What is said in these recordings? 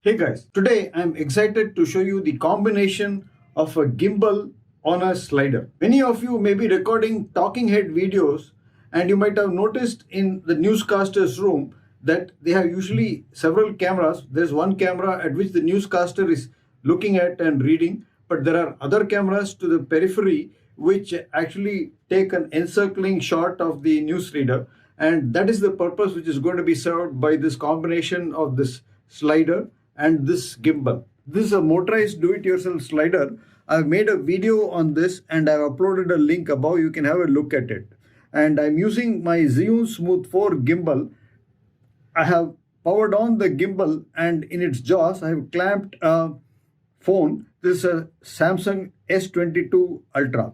Hey guys, today I'm excited to show you the combination of a gimbal on a slider. Many of you may be recording talking head videos, and you might have noticed in the newscaster's room that they have usually several cameras. There's one camera at which the newscaster is looking at and reading, but there are other cameras to the periphery which actually take an encircling shot of the newsreader, and that is the purpose which is going to be served by this combination of this slider and this gimbal. This is a motorized do-it-yourself slider. I've made a video on this and I've uploaded a link above. You can have a look at it. And I'm using my Zhiyun Smooth 4 gimbal. I have powered on the gimbal, and in its jaws I have clamped a phone. This is a Samsung S22 Ultra.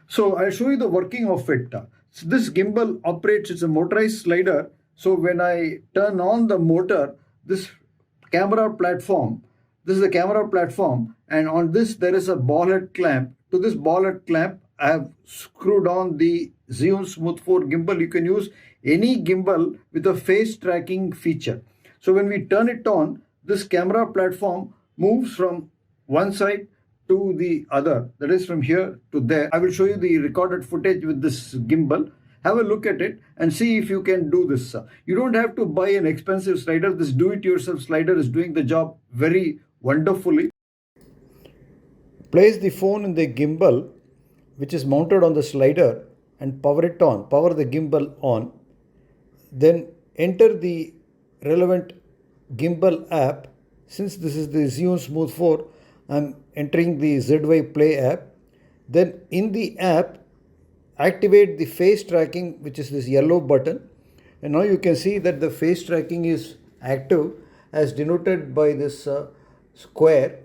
So I'll show you the working of it. So this gimbal operates, it's a motorized slider. So when I turn on the motor, this is a camera platform, and on this there is a ball head clamp. To this ball head clamp I have screwed on the Zhiyun Smooth 4 gimbal. You can use any gimbal with a face tracking feature. So when we turn it on, this camera platform moves from one side to the other, that is from here to there. I will show you the recorded footage with this gimbal. Have a look at it and see if you can do this. You don't have to buy an expensive slider. This do-it-yourself slider is doing the job very wonderfully. Place the phone in the gimbal, which is mounted on the slider, and power it on. Power the gimbal on. Then enter the relevant gimbal app. Since this is the Zhiyun Smooth 4, I'm entering the ZY Play app. Then in the app, activate the face tracking, which is this yellow button, and now you can see that the face tracking is active as denoted by this square.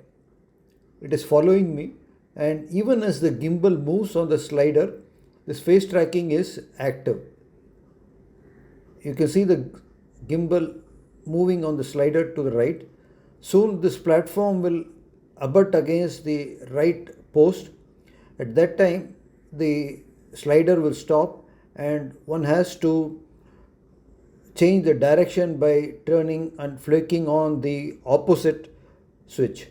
It is following me, and even as the gimbal moves on the slider, this face tracking is active. You can see the gimbal moving on the slider to the right. Soon this platform will abut against the right post. At that time the slider will stop, and one has to change the direction by turning and flicking on the opposite switch.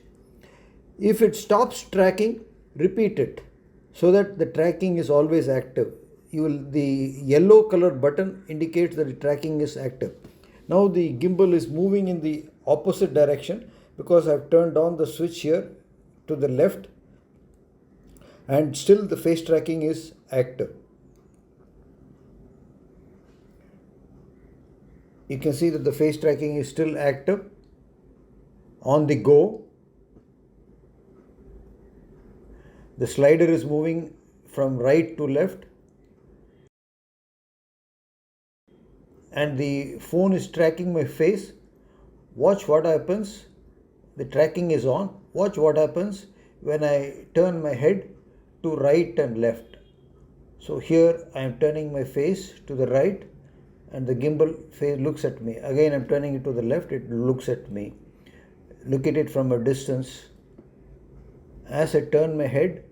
If it stops tracking, repeat it so that the tracking is always active. The yellow color button indicates that the tracking is active. Now the gimbal is moving in the opposite direction because I've turned on the switch here to the left, and still the face tracking is active. You can see that the face tracking is still active. On the go, the slider is moving from right to left, and the phone is tracking my face. Watch what happens. The tracking is on. Watch what happens when I turn my head to right and left. So here I am turning my face to the right, and the gimbal face looks at me. Again I am turning it to the left, it looks at me. Look at it from a distance. As I turn my head,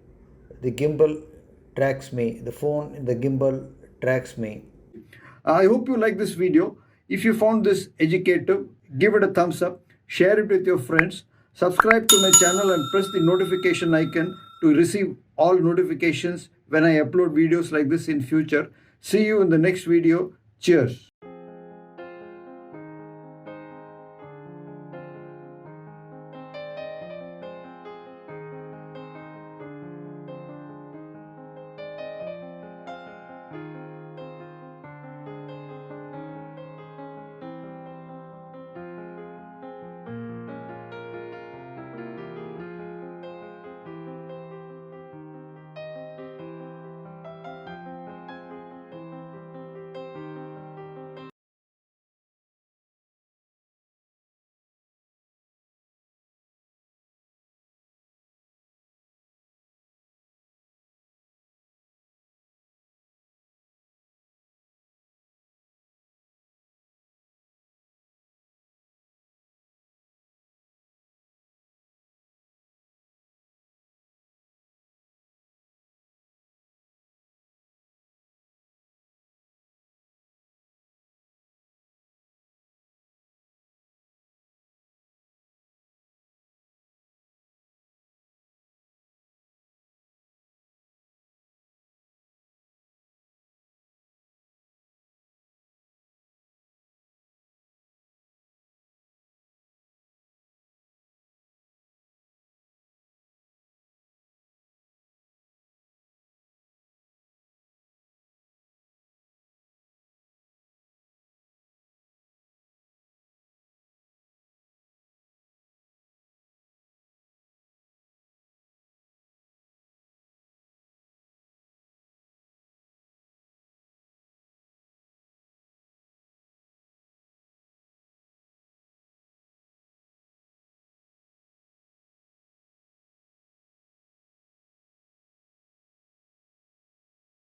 the gimbal tracks me. The phone in the gimbal tracks me. I hope you like this video. If you found this educative, give it a thumbs up, share it with your friends, subscribe to my channel and press the notification icon to receive all notifications when I upload videos like this in future. See you in the next video. Cheers.